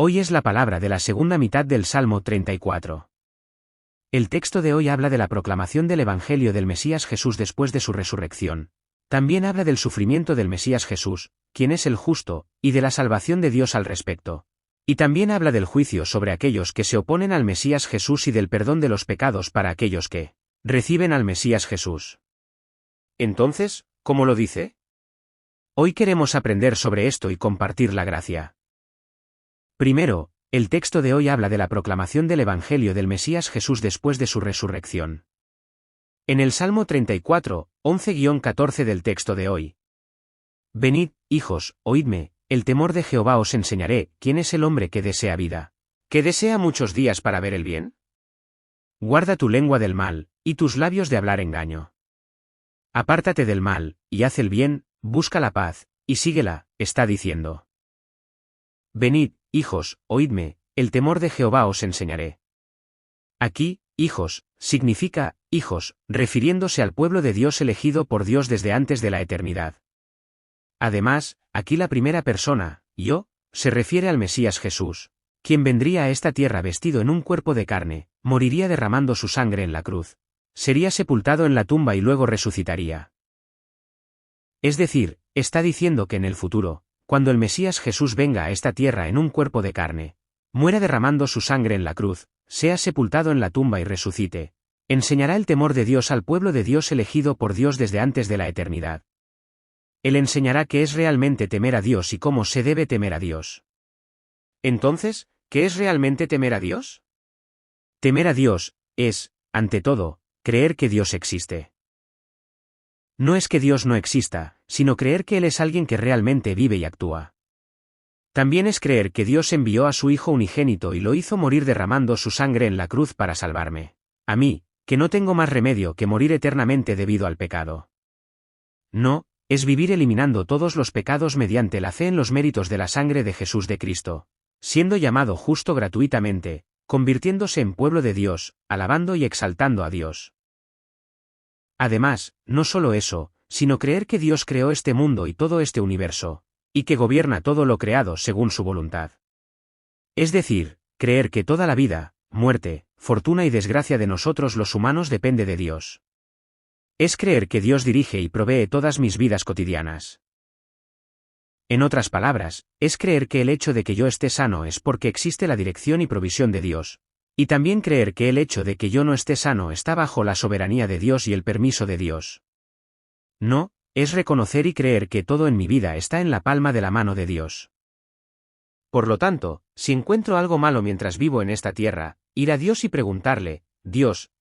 Hoy es la palabra de la segunda mitad del Salmo 34. El texto de hoy habla de la proclamación del Evangelio del Mesías Jesús después de su resurrección. También habla del sufrimiento del Mesías Jesús, quien es el justo, y de la salvación de Dios al respecto. Y también habla del juicio sobre aquellos que se oponen al Mesías Jesús y del perdón de los pecados para aquellos que reciben al Mesías Jesús. Entonces, ¿cómo lo dice? Hoy queremos aprender sobre esto y compartir la gracia. Primero, el texto de hoy habla de la proclamación del Evangelio del Mesías Jesús después de su resurrección. En el Salmo 34, 11-14 del texto de hoy. Venid, hijos, oídme, el temor de Jehová os enseñaré, ¿quién es el hombre que desea vida? ¿Que desea muchos días para ver el bien? Guarda tu lengua del mal, y tus labios de hablar engaño. Apártate del mal, y haz el bien, busca la paz, y síguela, está diciendo. Venid, hijos, oídme, el temor de Jehová os enseñaré. Aquí, hijos, significa, hijos, refiriéndose al pueblo de Dios elegido por Dios desde antes de la eternidad. Además, aquí la primera persona, yo, se refiere al Mesías Jesús, quien vendría a esta tierra vestido en un cuerpo de carne, moriría derramando su sangre en la cruz, sería sepultado en la tumba y luego resucitaría. Es decir, está diciendo que en el futuro, cuando el Mesías Jesús venga a esta tierra en un cuerpo de carne, muera derramando su sangre en la cruz, sea sepultado en la tumba y resucite, enseñará el temor de Dios al pueblo de Dios elegido por Dios desde antes de la eternidad. Él enseñará qué es realmente temer a Dios y cómo se debe temer a Dios. Entonces, ¿qué es realmente temer a Dios? Temer a Dios es, ante todo, creer que Dios existe. No es que Dios no exista, sino creer que Él es alguien que realmente vive y actúa. También es creer que Dios envió a su Hijo unigénito y lo hizo morir derramando su sangre en la cruz para salvarme. A mí, que no tengo más remedio que morir eternamente debido al pecado. No, es vivir eliminando todos los pecados mediante la fe en los méritos de la sangre de Jesús de Cristo, siendo llamado justo gratuitamente, convirtiéndose en pueblo de Dios, alabando y exaltando a Dios. Además, no solo eso, sino creer que Dios creó este mundo y todo este universo, y que gobierna todo lo creado según su voluntad. Es decir, creer que toda la vida, muerte, fortuna y desgracia de nosotros los humanos depende de Dios. Es creer que Dios dirige y provee todas mis vidas cotidianas. En otras palabras, es creer que el hecho de que yo esté sano es porque existe la dirección y provisión de Dios. Y también creer que el hecho de que yo no esté sano está bajo la soberanía de Dios y el permiso de Dios. No, es reconocer y creer que todo en mi vida está en la palma de la mano de Dios. Por lo tanto, si encuentro algo malo mientras vivo en esta tierra, ir a Dios y preguntarle, Dios,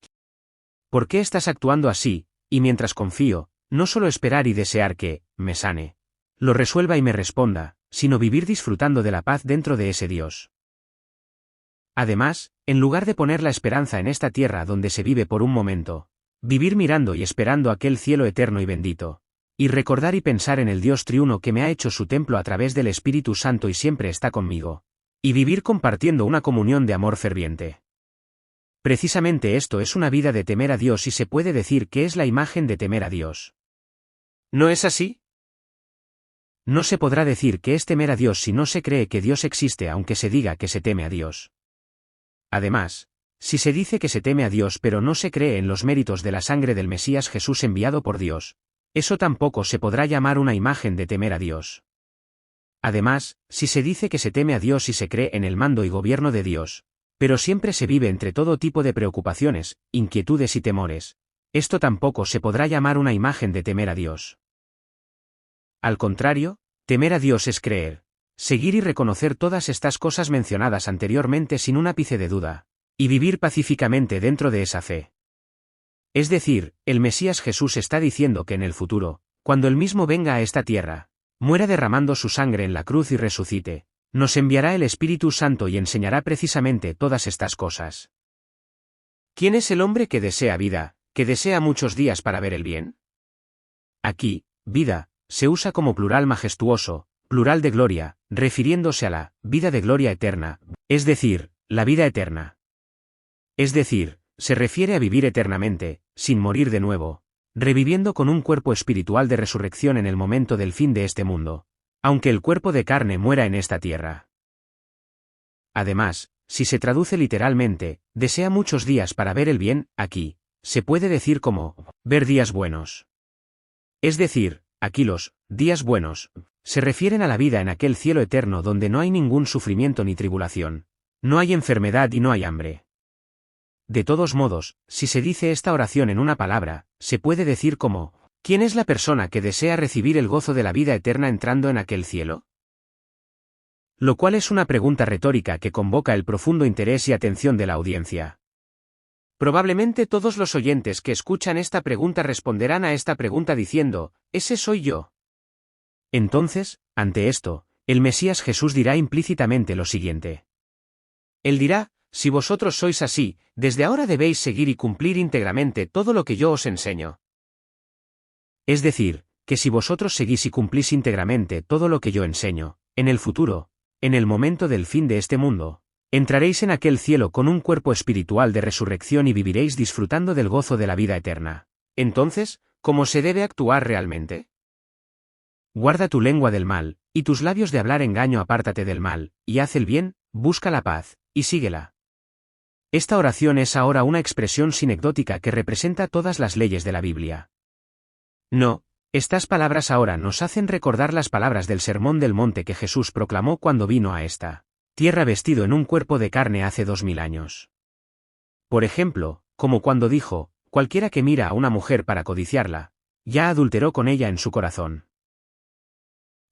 ¿por qué estás actuando así? Y mientras confío, no solo esperar y desear que, me sane, lo resuelva y me responda, sino vivir disfrutando de la paz dentro de ese Dios. Además, en lugar de poner la esperanza en esta tierra donde se vive por un momento, vivir mirando y esperando aquel cielo eterno y bendito, y recordar y pensar en el Dios triuno que me ha hecho su templo a través del Espíritu Santo y siempre está conmigo, y vivir compartiendo una comunión de amor ferviente. Precisamente esto es una vida de temer a Dios y se puede decir que es la imagen de temer a Dios. ¿No es así? No se podrá decir que es temer a Dios si no se cree que Dios existe aunque se diga que se teme a Dios. Además, si se dice que se teme a Dios pero no se cree en los méritos de la sangre del Mesías Jesús enviado por Dios, eso tampoco se podrá llamar una imagen de temer a Dios. Además, si se dice que se teme a Dios y se cree en el mando y gobierno de Dios, pero siempre se vive entre todo tipo de preocupaciones, inquietudes y temores, esto tampoco se podrá llamar una imagen de temer a Dios. Al contrario, temer a Dios es creer, seguir y reconocer todas estas cosas mencionadas anteriormente sin un ápice de duda, y vivir pacíficamente dentro de esa fe. Es decir, el Mesías Jesús está diciendo que en el futuro, cuando Él mismo venga a esta tierra, muera derramando su sangre en la cruz y resucite, nos enviará el Espíritu Santo y enseñará precisamente todas estas cosas. ¿Quién es el hombre que desea vida, que desea muchos días para ver el bien? Aquí, vida, se usa como plural majestuoso, plural de gloria, refiriéndose a la vida de gloria eterna, es decir, la vida eterna. Es decir, se refiere a vivir eternamente, sin morir de nuevo, reviviendo con un cuerpo espiritual de resurrección en el momento del fin de este mundo, aunque el cuerpo de carne muera en esta tierra. Además, si se traduce literalmente, desea muchos días para ver el bien, aquí, se puede decir como, ver días buenos. Es decir, aquí los días buenos se refieren a la vida en aquel cielo eterno donde no hay ningún sufrimiento ni tribulación, no hay enfermedad y no hay hambre. De todos modos, si se dice esta oración en una palabra, se puede decir como, ¿quién es la persona que desea recibir el gozo de la vida eterna entrando en aquel cielo? Lo cual es una pregunta retórica que convoca el profundo interés y atención de la audiencia. Probablemente todos los oyentes que escuchan esta pregunta responderán a esta pregunta diciendo, «Ese soy yo». Entonces, ante esto, el Mesías Jesús dirá implícitamente lo siguiente. Él dirá, si vosotros sois así, desde ahora debéis seguir y cumplir íntegramente todo lo que yo os enseño. Es decir, que si vosotros seguís y cumplís íntegramente todo lo que yo enseño, en el futuro, en el momento del fin de este mundo, entraréis en aquel cielo con un cuerpo espiritual de resurrección y viviréis disfrutando del gozo de la vida eterna. Entonces, ¿cómo se debe actuar realmente? Guarda tu lengua del mal, y tus labios de hablar engaño apártate del mal, y haz el bien, busca la paz, y síguela. Esta oración es ahora una expresión sinecdótica que representa todas las leyes de la Biblia. No, estas palabras ahora nos hacen recordar las palabras del Sermón del Monte que Jesús proclamó cuando vino a esta tierra vestido en un cuerpo de carne hace 2000 años. Por ejemplo, como cuando dijo, cualquiera que mira a una mujer para codiciarla, ya adulteró con ella en su corazón.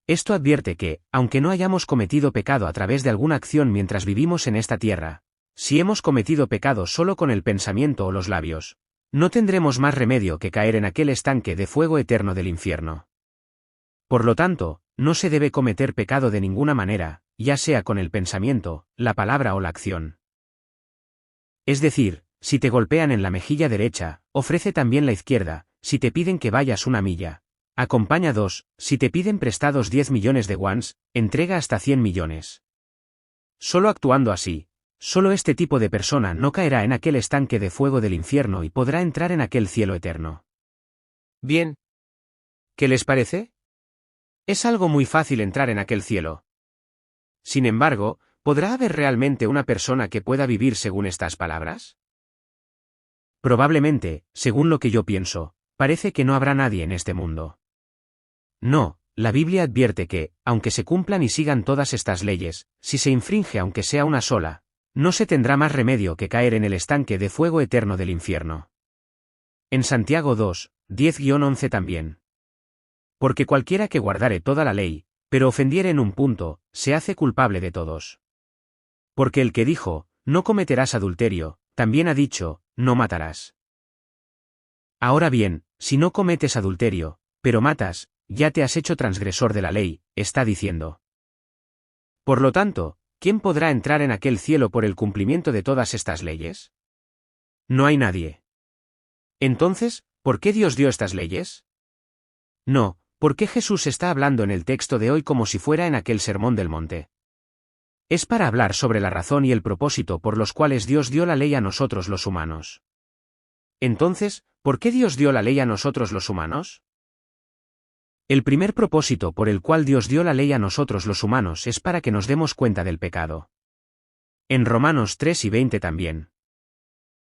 Esto advierte que, aunque no hayamos cometido pecado a través de alguna acción mientras vivimos en esta tierra, si hemos cometido pecado solo con el pensamiento o los labios, no tendremos más remedio que caer en aquel estanque de fuego eterno del infierno. Por lo tanto, no se debe cometer pecado de ninguna manera, ya sea con el pensamiento, la palabra o la acción. Es decir, si te golpean en la mejilla derecha, ofrece también la izquierda, si te piden que vayas una milla, acompaña 2, si te piden prestados 10 millones de wons, entrega hasta 100 millones. Solo actuando así, solo este tipo de persona no caerá en aquel estanque de fuego del infierno y podrá entrar en aquel cielo eterno. Bien. ¿Qué les parece? Es algo muy fácil entrar en aquel cielo. Sin embargo, ¿podrá haber realmente una persona que pueda vivir según estas palabras? Probablemente, según lo que yo pienso, parece que no habrá nadie en este mundo. No, la Biblia advierte que, aunque se cumplan y sigan todas estas leyes, si se infringe aunque sea una sola, no se tendrá más remedio que caer en el estanque de fuego eterno del infierno. En Santiago 2, 10-11 también. Porque cualquiera que guardare toda la ley, pero ofendiere en un punto, se hace culpable de todos. Porque el que dijo, no cometerás adulterio, también ha dicho, no matarás. Ahora bien, si no cometes adulterio, pero matas, ya te has hecho transgresor de la ley, está diciendo. Por lo tanto, ¿quién podrá entrar en aquel cielo por el cumplimiento de todas estas leyes? No hay nadie. Entonces, ¿por qué Dios dio estas leyes? No, ¿por qué Jesús está hablando en el texto de hoy como si fuera en aquel Sermón del Monte? Es para hablar sobre la razón y el propósito por los cuales Dios dio la ley a nosotros los humanos. Entonces, ¿por qué Dios dio la ley a nosotros los humanos? El primer propósito por el cual Dios dio la ley a nosotros los humanos es para que nos demos cuenta del pecado. En Romanos 3:20 también.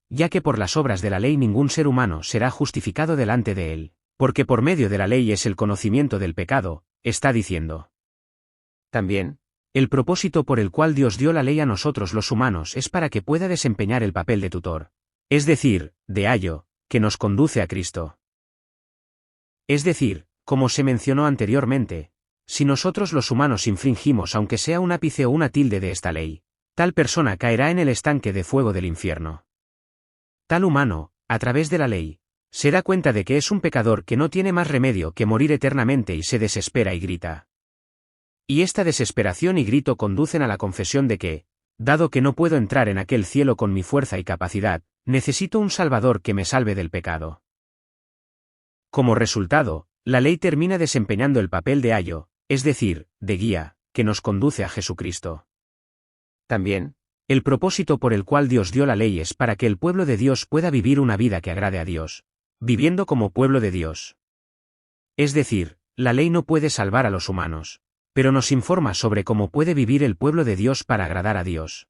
Ya que por las obras de la ley ningún ser humano será justificado delante de él, porque por medio de la ley es el conocimiento del pecado, está diciendo. También, el propósito por el cual Dios dio la ley a nosotros los humanos es para que pueda desempeñar el papel de tutor, es decir, de ayo, que nos conduce a Cristo. Es decir, como se mencionó anteriormente, si nosotros los humanos infringimos aunque sea un ápice o una tilde de esta ley, tal persona caerá en el estanque de fuego del infierno. Tal humano, a través de la ley, se da cuenta de que es un pecador que no tiene más remedio que morir eternamente y se desespera y grita. Y esta desesperación y grito conducen a la confesión de que, dado que no puedo entrar en aquel cielo con mi fuerza y capacidad, necesito un Salvador que me salve del pecado. Como resultado, la ley termina desempeñando el papel de ayo, es decir, de guía, que nos conduce a Jesucristo. También, el propósito por el cual Dios dio la ley es para que el pueblo de Dios pueda vivir una vida que agrade a Dios, viviendo como pueblo de Dios. Es decir, la ley no puede salvar a los humanos, pero nos informa sobre cómo puede vivir el pueblo de Dios para agradar a Dios.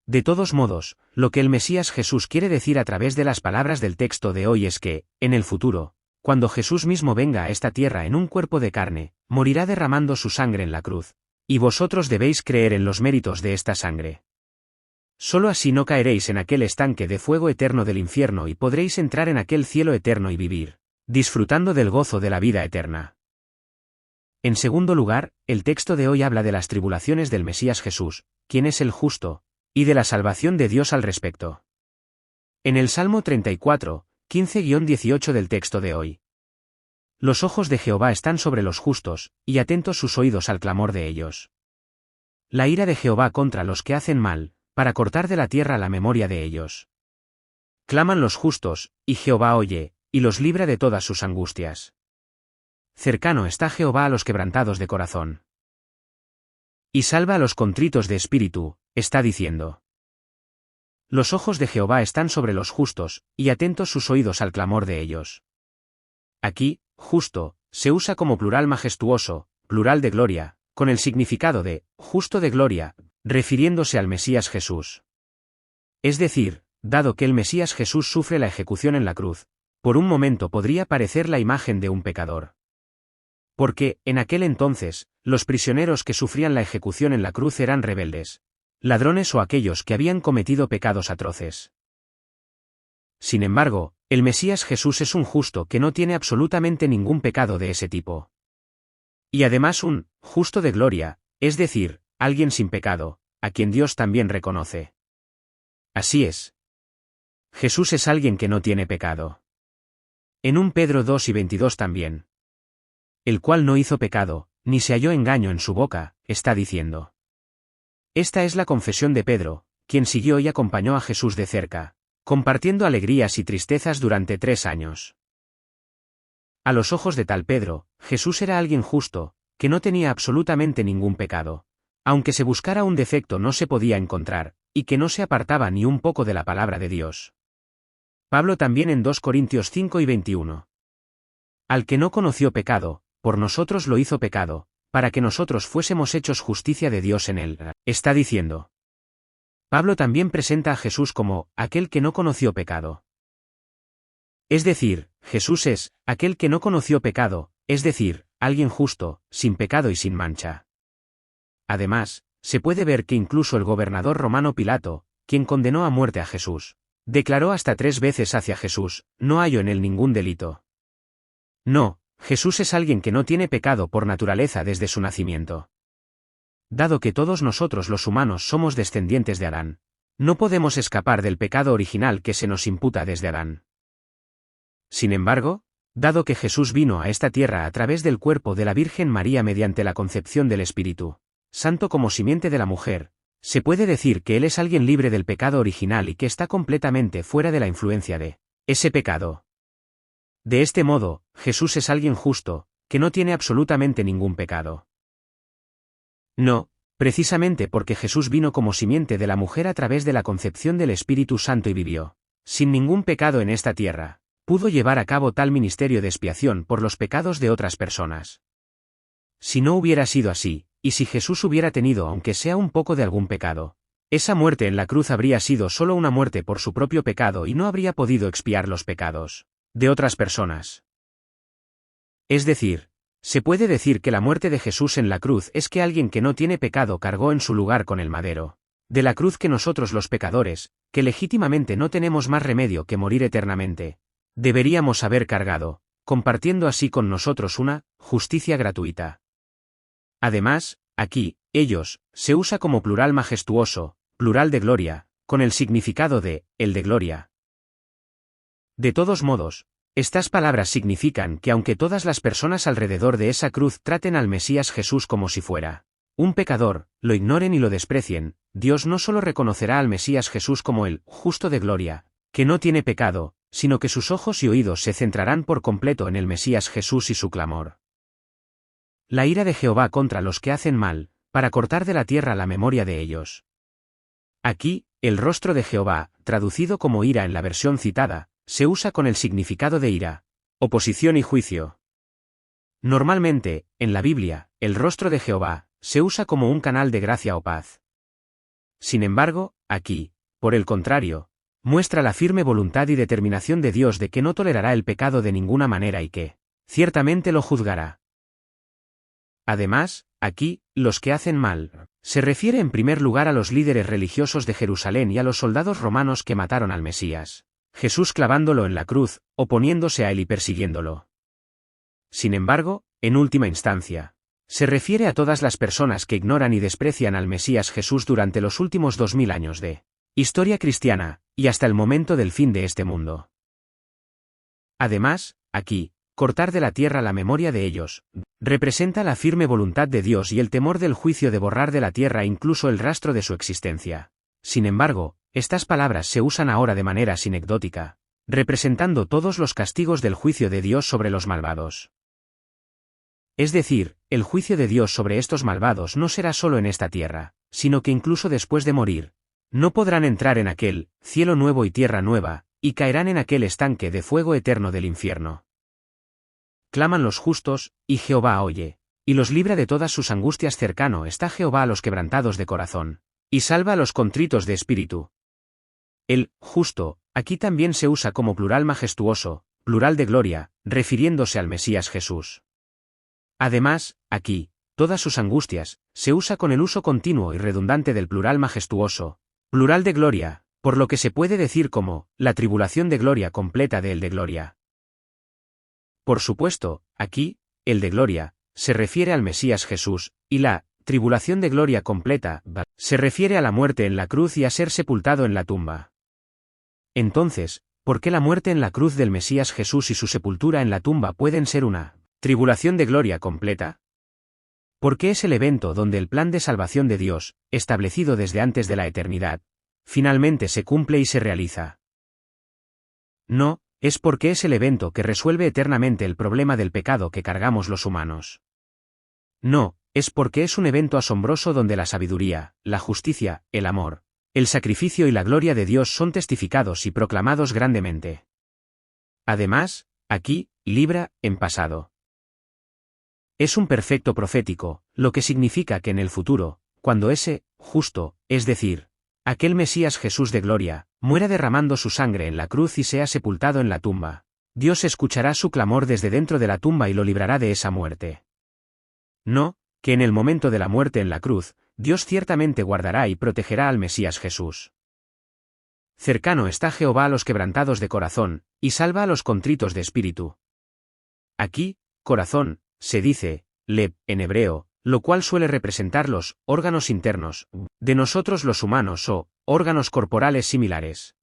De todos modos, lo que el Mesías Jesús quiere decir a través de las palabras del texto de hoy es que, en el futuro, cuando Jesús mismo venga a esta tierra en un cuerpo de carne, morirá derramando su sangre en la cruz. Y vosotros debéis creer en los méritos de esta sangre. Solo así no caeréis en aquel estanque de fuego eterno del infierno y podréis entrar en aquel cielo eterno y vivir, disfrutando del gozo de la vida eterna. En segundo lugar, el texto de hoy habla de las tribulaciones del Mesías Jesús, quien es el justo, y de la salvación de Dios al respecto. En el Salmo 34, 15-18 del texto de hoy. Los ojos de Jehová están sobre los justos, y atentos sus oídos al clamor de ellos. La ira de Jehová contra los que hacen mal, para cortar de la tierra la memoria de ellos. Claman los justos, y Jehová oye, y los libra de todas sus angustias. Cercano está Jehová a los quebrantados de corazón. Y salva a los contritos de espíritu, está diciendo. Los ojos de Jehová están sobre los justos, y atentos sus oídos al clamor de ellos. Aquí, justo, se usa como plural majestuoso, plural de gloria, con el significado de justo de gloria, refiriéndose al Mesías Jesús. Es decir, dado que el Mesías Jesús sufre la ejecución en la cruz, por un momento podría parecer la imagen de un pecador. Porque, en aquel entonces, los prisioneros que sufrían la ejecución en la cruz eran rebeldes, ladrones o aquellos que habían cometido pecados atroces. Sin embargo, el Mesías Jesús es un justo que no tiene absolutamente ningún pecado de ese tipo. Y además un justo de gloria, es decir, alguien sin pecado, a quien Dios también reconoce. Así es. Jesús es alguien que no tiene pecado. En 1 Pedro 2:22 también. El cual no hizo pecado, ni se halló engaño en su boca, está diciendo. Esta es la confesión de Pedro, quien siguió y acompañó a Jesús de cerca, compartiendo alegrías y tristezas durante 3 años. A los ojos de tal Pedro, Jesús era alguien justo, que no tenía absolutamente ningún pecado, aunque se buscara un defecto no se podía encontrar, y que no se apartaba ni un poco de la palabra de Dios. Pablo también en 2 Corintios 5:21. Al que no conoció pecado, por nosotros lo hizo pecado, para que nosotros fuésemos hechos justicia de Dios en él, está diciendo. Pablo también presenta a Jesús como aquel que no conoció pecado. Es decir, Jesús es aquel que no conoció pecado, es decir, alguien justo, sin pecado y sin mancha. Además, se puede ver que incluso el gobernador romano Pilato, quien condenó a muerte a Jesús, declaró hasta 3 veces hacia Jesús, no hallo en él ningún delito. No, Jesús es alguien que no tiene pecado por naturaleza desde su nacimiento. Dado que todos nosotros los humanos somos descendientes de Adán, no podemos escapar del pecado original que se nos imputa desde Adán. Sin embargo, dado que Jesús vino a esta tierra a través del cuerpo de la Virgen María mediante la concepción del Espíritu Santo como simiente de la mujer, se puede decir que Él es alguien libre del pecado original y que está completamente fuera de la influencia de ese pecado. De este modo, Jesús es alguien justo, que no tiene absolutamente ningún pecado. No, precisamente porque Jesús vino como simiente de la mujer a través de la concepción del Espíritu Santo y vivió, sin ningún pecado en esta tierra, pudo llevar a cabo tal ministerio de expiación por los pecados de otras personas. Si no hubiera sido así, y si Jesús hubiera tenido aunque sea un poco de algún pecado, esa muerte en la cruz habría sido solo una muerte por su propio pecado y no habría podido expiar los pecados de otras personas. Es decir, se puede decir que la muerte de Jesús en la cruz es que alguien que no tiene pecado cargó en su lugar con el madero de la cruz que nosotros los pecadores, que legítimamente no tenemos más remedio que morir eternamente, deberíamos haber cargado, compartiendo así con nosotros una justicia gratuita. Además, aquí, ellos, se usa como plural majestuoso, plural de gloria, con el significado de el de gloria. De todos modos, estas palabras significan que aunque todas las personas alrededor de esa cruz traten al Mesías Jesús como si fuera un pecador, lo ignoren y lo desprecien, Dios no solo reconocerá al Mesías Jesús como el justo de gloria, que no tiene pecado, sino que sus ojos y oídos se centrarán por completo en el Mesías Jesús y su clamor. La ira de Jehová contra los que hacen mal, para cortar de la tierra la memoria de ellos. Aquí, el rostro de Jehová, traducido como ira en la versión citada, se usa con el significado de ira, oposición y juicio. Normalmente, en la Biblia, el rostro de Jehová se usa como un canal de gracia o paz. Sin embargo, aquí, por el contrario, muestra la firme voluntad y determinación de Dios de que no tolerará el pecado de ninguna manera y que, ciertamente lo juzgará. Además, aquí, los que hacen mal, se refiere en primer lugar a los líderes religiosos de Jerusalén y a los soldados romanos que mataron al Mesías, Jesús clavándolo en la cruz, oponiéndose a él y persiguiéndolo. Sin embargo, en última instancia, se refiere a todas las personas que ignoran y desprecian al Mesías Jesús durante los últimos 2000 años de historia cristiana, y hasta el momento del fin de este mundo. Además, aquí, cortar de la tierra la memoria de ellos, representa la firme voluntad de Dios y el temor del juicio de borrar de la tierra incluso el rastro de su existencia. Sin embargo, estas palabras se usan ahora de manera sinecdótica, representando todos los castigos del juicio de Dios sobre los malvados. Es decir, el juicio de Dios sobre estos malvados no será solo en esta tierra, sino que incluso después de morir, no podrán entrar en aquel cielo nuevo y tierra nueva, y caerán en aquel estanque de fuego eterno del infierno. Claman los justos, y Jehová oye, y los libra de todas sus angustias. Cercano está Jehová a los quebrantados de corazón, y salva a los contritos de espíritu. El justo, aquí también se usa como plural majestuoso, plural de gloria, refiriéndose al Mesías Jesús. Además, aquí, todas sus angustias, se usa con el uso continuo y redundante del plural majestuoso, plural de gloria, por lo que se puede decir como, la tribulación de gloria completa de el de gloria. Por supuesto, aquí, el de gloria, se refiere al Mesías Jesús, y la tribulación de gloria completa, se refiere a la muerte en la cruz y a ser sepultado en la tumba. Entonces, ¿por qué la muerte en la cruz del Mesías Jesús y su sepultura en la tumba pueden ser una tribulación de gloria completa? Porque es el evento donde el plan de salvación de Dios, establecido desde antes de la eternidad, finalmente se cumple y se realiza. No, es porque es el evento que resuelve eternamente el problema del pecado que cargamos los humanos. No, es porque es un evento asombroso donde la sabiduría, la justicia, el amor, el sacrificio y la gloria de Dios son testificados y proclamados grandemente. Además, aquí, libra, en pasado. Es un perfecto profético, lo que significa que en el futuro, cuando ese justo, es decir, aquel Mesías Jesús de gloria, muera derramando su sangre en la cruz y sea sepultado en la tumba, Dios escuchará su clamor desde dentro de la tumba y lo librará de esa muerte. No, que en el momento de la muerte en la cruz, Dios ciertamente guardará y protegerá al Mesías Jesús. Cercano está Jehová a los quebrantados de corazón, y salva a los contritos de espíritu. Aquí, corazón, se dice, leb, en hebreo, lo cual suele representar los órganos internos de nosotros los humanos o órganos corporales similares.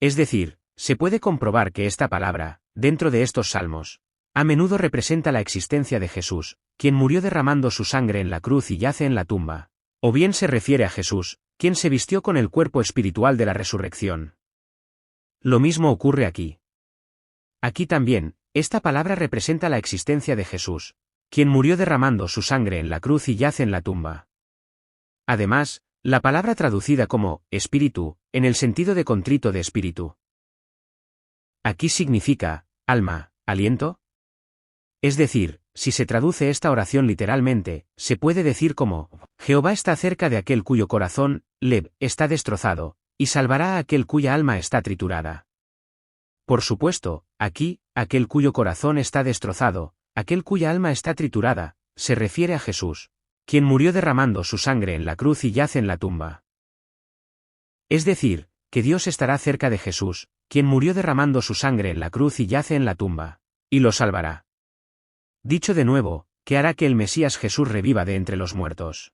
Es decir, se puede comprobar que esta palabra, dentro de estos salmos, a menudo representa la existencia de Jesús, quien murió derramando su sangre en la cruz y yace en la tumba, o bien se refiere a Jesús, quien se vistió con el cuerpo espiritual de la resurrección. Lo mismo ocurre aquí. Aquí también, esta palabra representa la existencia de Jesús, quien murió derramando su sangre en la cruz y yace en la tumba. Además, la palabra traducida como espíritu, en el sentido de contrito de espíritu. Aquí significa alma, aliento. Es decir, si se traduce esta oración literalmente, se puede decir como Jehová está cerca de aquel cuyo corazón, leb, está destrozado, y salvará a aquel cuya alma está triturada. Por supuesto, aquí, aquel cuyo corazón está destrozado, aquel cuya alma está triturada, se refiere a Jesús, quien murió derramando su sangre en la cruz y yace en la tumba. Es decir, que Dios estará cerca de Jesús, quien murió derramando su sangre en la cruz y yace en la tumba, y lo salvará. Dicho de nuevo, que hará que el Mesías Jesús reviva de entre los muertos.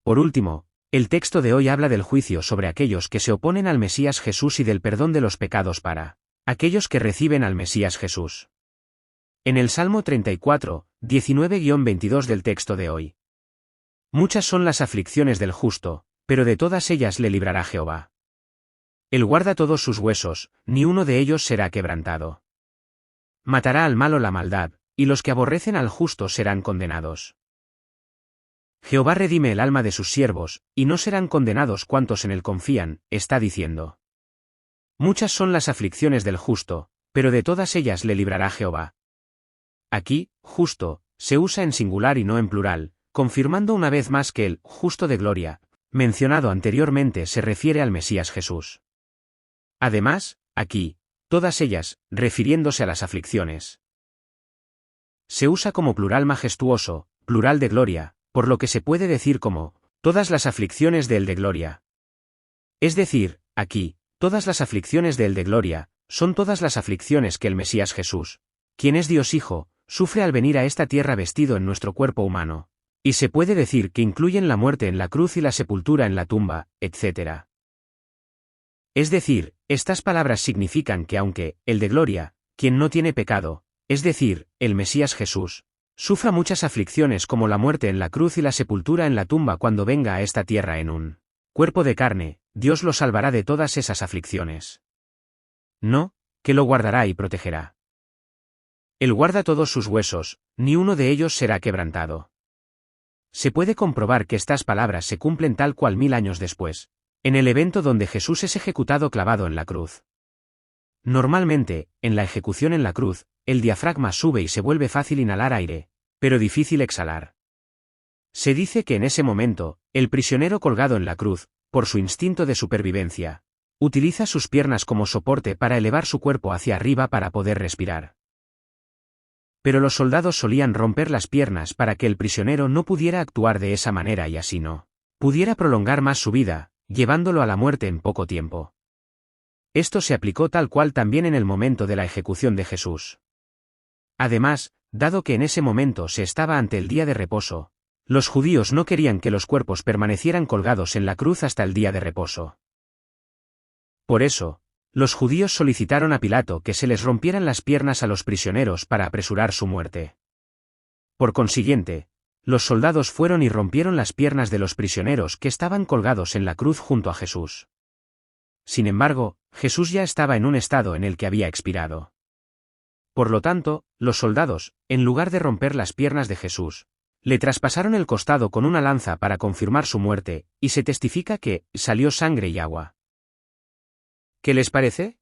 Por último, el texto de hoy habla del juicio sobre aquellos que se oponen al Mesías Jesús y del perdón de los pecados para aquellos que reciben al Mesías Jesús. En el Salmo 34, 19-22 del texto de hoy. Muchas son las aflicciones del justo, pero de todas ellas le librará Jehová. Él guarda todos sus huesos, ni uno de ellos será quebrantado. Matará al malo la maldad, y los que aborrecen al justo serán condenados. Jehová redime el alma de sus siervos, y no serán condenados cuantos en él confían, está diciendo. Muchas son las aflicciones del justo, pero de todas ellas le librará Jehová. Aquí, justo, se usa en singular y no en plural, confirmando una vez más que el justo de gloria mencionado anteriormente se refiere al Mesías Jesús. Además, aquí, todas ellas, refiriéndose a las aflicciones. Se usa como plural majestuoso, plural de gloria, por lo que se puede decir como, todas las aflicciones de él de gloria. Es decir, aquí, todas las aflicciones de él de gloria, son todas las aflicciones que el Mesías Jesús, quien es Dios Hijo, sufre al venir a esta tierra vestido en nuestro cuerpo humano. Y se puede decir que incluyen la muerte en la cruz y la sepultura en la tumba, etc. Es decir, estas palabras significan que aunque, el de gloria, quien no tiene pecado, es decir, el Mesías Jesús, sufra muchas aflicciones como la muerte en la cruz y la sepultura en la tumba cuando venga a esta tierra en un cuerpo de carne, Dios lo salvará de todas esas aflicciones. No, que lo guardará y protegerá. Él guarda todos sus huesos, ni uno de ellos será quebrantado. Se puede comprobar que estas palabras se cumplen tal cual 1000 años después, en el evento donde Jesús es ejecutado clavado en la cruz. Normalmente, en la ejecución en la cruz, el diafragma sube y se vuelve fácil inhalar aire, pero difícil exhalar. Se dice que en ese momento, el prisionero colgado en la cruz, por su instinto de supervivencia, utiliza sus piernas como soporte para elevar su cuerpo hacia arriba para poder respirar. Pero los soldados solían romper las piernas para que el prisionero no pudiera actuar de esa manera y así no pudiera prolongar más su vida, llevándolo a la muerte en poco tiempo. Esto se aplicó tal cual también en el momento de la ejecución de Jesús. Además, dado que en ese momento se estaba ante el día de reposo, los judíos no querían que los cuerpos permanecieran colgados en la cruz hasta el día de reposo. Por eso, los judíos solicitaron a Pilato que se les rompieran las piernas a los prisioneros para apresurar su muerte. Por consiguiente, los soldados fueron y rompieron las piernas de los prisioneros que estaban colgados en la cruz junto a Jesús. Sin embargo, Jesús ya estaba en un estado en el que había expirado. Por lo tanto, los soldados, en lugar de romper las piernas de Jesús, le traspasaron el costado con una lanza para confirmar su muerte, y se testifica que salió sangre y agua. ¿Qué les parece?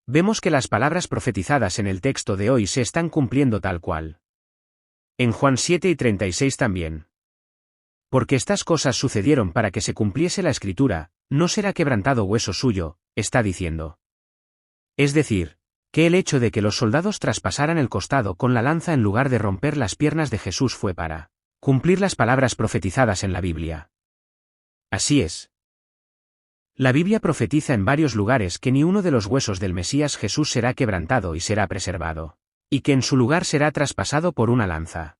Vemos que las palabras profetizadas en el texto de hoy se están cumpliendo tal cual. En Juan 7 y 36 también. Porque estas cosas sucedieron para que se cumpliese la Escritura, no será quebrantado hueso suyo, está diciendo. Es decir, que el hecho de que los soldados traspasaran el costado con la lanza en lugar de romper las piernas de Jesús fue para cumplir las palabras profetizadas en la Biblia. Así es. La Biblia profetiza en varios lugares que ni uno de los huesos del Mesías Jesús será quebrantado y será preservado, y que en su lugar será traspasado por una lanza.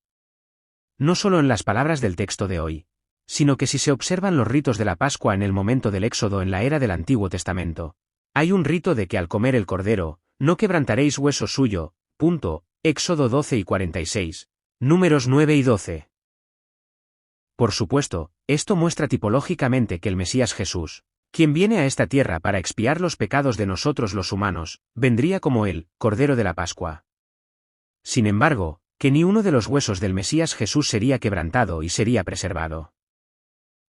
No solo en las palabras del texto de hoy, sino que si se observan los ritos de la Pascua en el momento del Éxodo en la era del Antiguo Testamento, hay un rito de que al comer el cordero, no quebrantaréis hueso suyo, Éxodo 12 y 46, Números 9 y 12. Por supuesto, esto muestra tipológicamente que el Mesías Jesús, quien viene a esta tierra para expiar los pecados de nosotros los humanos, vendría como el Cordero de la Pascua. Sin embargo, que ni uno de los huesos del Mesías Jesús sería quebrantado y sería preservado.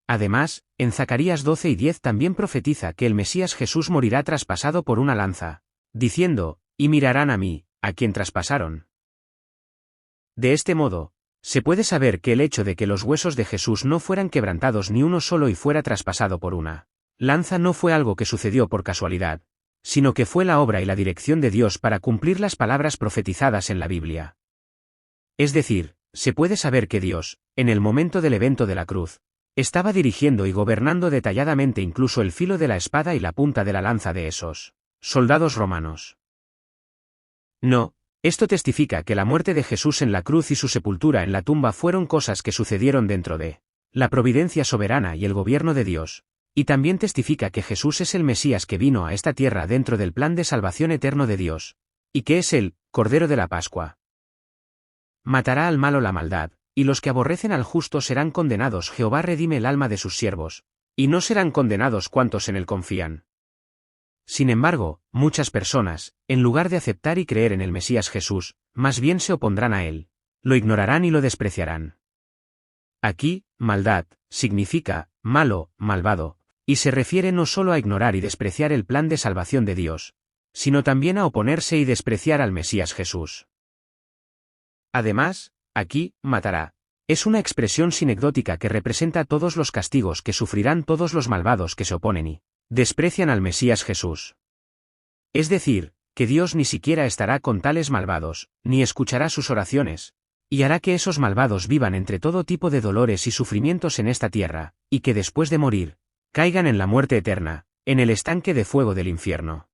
Además, en Zacarías 12 y 10 también profetiza que el Mesías Jesús morirá traspasado por una lanza, diciendo, y mirarán a mí, a quien traspasaron. De este modo, se puede saber que el hecho de que los huesos de Jesús no fueran quebrantados ni uno solo y fuera traspasado por una lanza no fue algo que sucedió por casualidad, sino que fue la obra y la dirección de Dios para cumplir las palabras profetizadas en la Biblia. Es decir, se puede saber que Dios, en el momento del evento de la cruz, estaba dirigiendo y gobernando detalladamente incluso el filo de la espada y la punta de la lanza de esos soldados romanos. No, esto testifica que la muerte de Jesús en la cruz y su sepultura en la tumba fueron cosas que sucedieron dentro de la providencia soberana y el gobierno de Dios. Y también testifica que Jesús es el Mesías que vino a esta tierra dentro del plan de salvación eterno de Dios, y que es el Cordero de la Pascua. Matará al malo la maldad, y los que aborrecen al justo serán condenados. Jehová redime el alma de sus siervos, y no serán condenados cuantos en él confían. Sin embargo, muchas personas, en lugar de aceptar y creer en el Mesías Jesús, más bien se opondrán a él, lo ignorarán y lo despreciarán. Aquí, maldad, significa, malo, malvado, y se refiere no solo a ignorar y despreciar el plan de salvación de Dios, sino también a oponerse y despreciar al Mesías Jesús. Además, aquí, matará, Es una expresión sinecdótica que representa todos los castigos que sufrirán todos los malvados que se oponen y desprecian al Mesías Jesús. Es decir, que Dios ni siquiera estará con tales malvados, ni escuchará sus oraciones, y hará que esos malvados vivan entre todo tipo de dolores y sufrimientos en esta tierra, y que después de morir, caigan en la muerte eterna, en el estanque de fuego del infierno.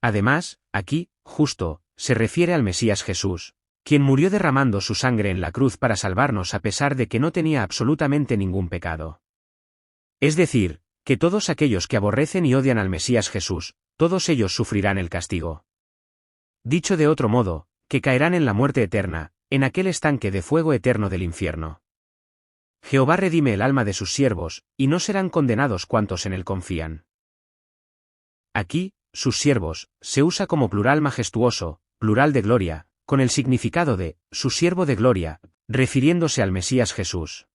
Además, aquí, justo, se refiere al Mesías Jesús, quien murió derramando su sangre en la cruz para salvarnos a pesar de que no tenía absolutamente ningún pecado. Es decir, que todos aquellos que aborrecen y odian al Mesías Jesús, todos ellos sufrirán el castigo. Dicho de otro modo, que caerán en la muerte eterna, en aquel estanque de fuego eterno del infierno. Jehová redime el alma de sus siervos, y no serán condenados cuantos en él confían. Aquí, sus siervos, se usa como plural majestuoso, plural de gloria, con el significado de, su siervo de gloria, refiriéndose al Mesías Jesús.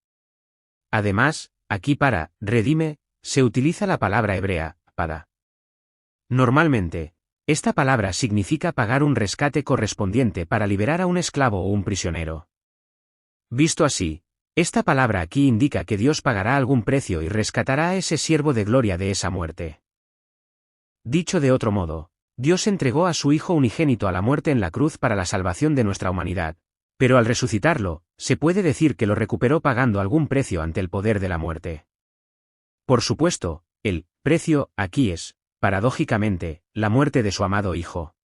Además, aquí para, redime, se utiliza la palabra hebrea, pada. Normalmente, esta palabra significa pagar un rescate correspondiente para liberar a un esclavo o un prisionero. Visto así, esta palabra aquí indica que Dios pagará algún precio y rescatará a ese siervo de gloria de esa muerte. Dicho de otro modo, Dios entregó a su Hijo unigénito a la muerte en la cruz para la salvación de nuestra humanidad, pero al resucitarlo, se puede decir que lo recuperó pagando algún precio ante el poder de la muerte. Por supuesto, el precio aquí es, paradójicamente, la muerte de su amado Hijo.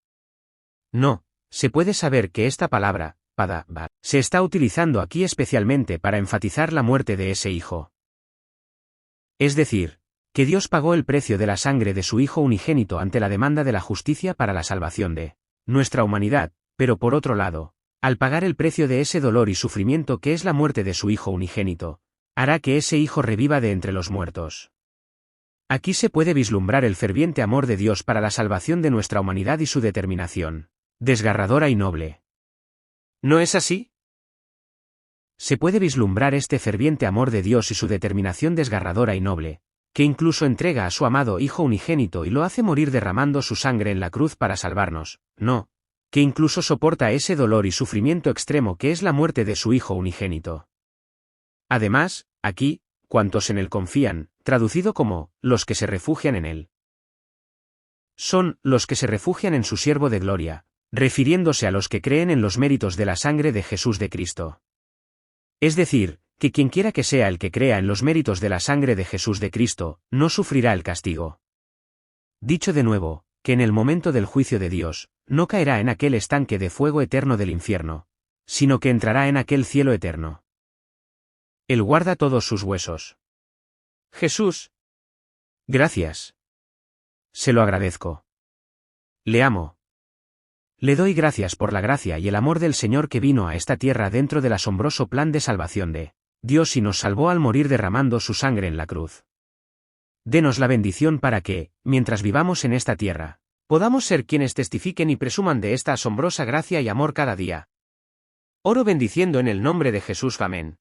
No, se puede saber que esta palabra, pada, se está utilizando aquí especialmente para enfatizar la muerte de ese Hijo. Es decir, que Dios pagó el precio de la sangre de su Hijo unigénito ante la demanda de la justicia para la salvación de nuestra humanidad, pero por otro lado, al pagar el precio de ese dolor y sufrimiento que es la muerte de su Hijo unigénito, hará que ese Hijo reviva de entre los muertos. Aquí se puede vislumbrar el ferviente amor de Dios para la salvación de nuestra humanidad y su determinación, desgarradora y noble. ¿No es así? Se puede vislumbrar este ferviente amor de Dios y su determinación desgarradora y noble, que incluso entrega a su amado Hijo unigénito y lo hace morir derramando su sangre en la cruz para salvarnos, no, que incluso soporta ese dolor y sufrimiento extremo que es la muerte de su Hijo unigénito. Además, aquí, cuantos en él confían, traducido como, los que se refugian en él. Son, los que se refugian en su siervo de gloria, refiriéndose a los que creen en los méritos de la sangre de Jesús de Cristo. Es decir, que quienquiera que sea el que crea en los méritos de la sangre de Jesús de Cristo, no sufrirá el castigo. Dicho de nuevo, que en el momento del juicio de Dios, no caerá en aquel estanque de fuego eterno del infierno, sino que entrará en aquel cielo eterno. Él guarda todos sus huesos. Jesús. Gracias. Se lo agradezco. Le amo. Le doy gracias por la gracia y el amor del Señor que vino a esta tierra dentro del asombroso plan de salvación de Dios y nos salvó al morir derramando su sangre en la cruz. Denos la bendición para que, mientras vivamos en esta tierra, podamos ser quienes testifiquen y presuman de esta asombrosa gracia y amor cada día. Oro bendiciendo en el nombre de Jesús. Amén.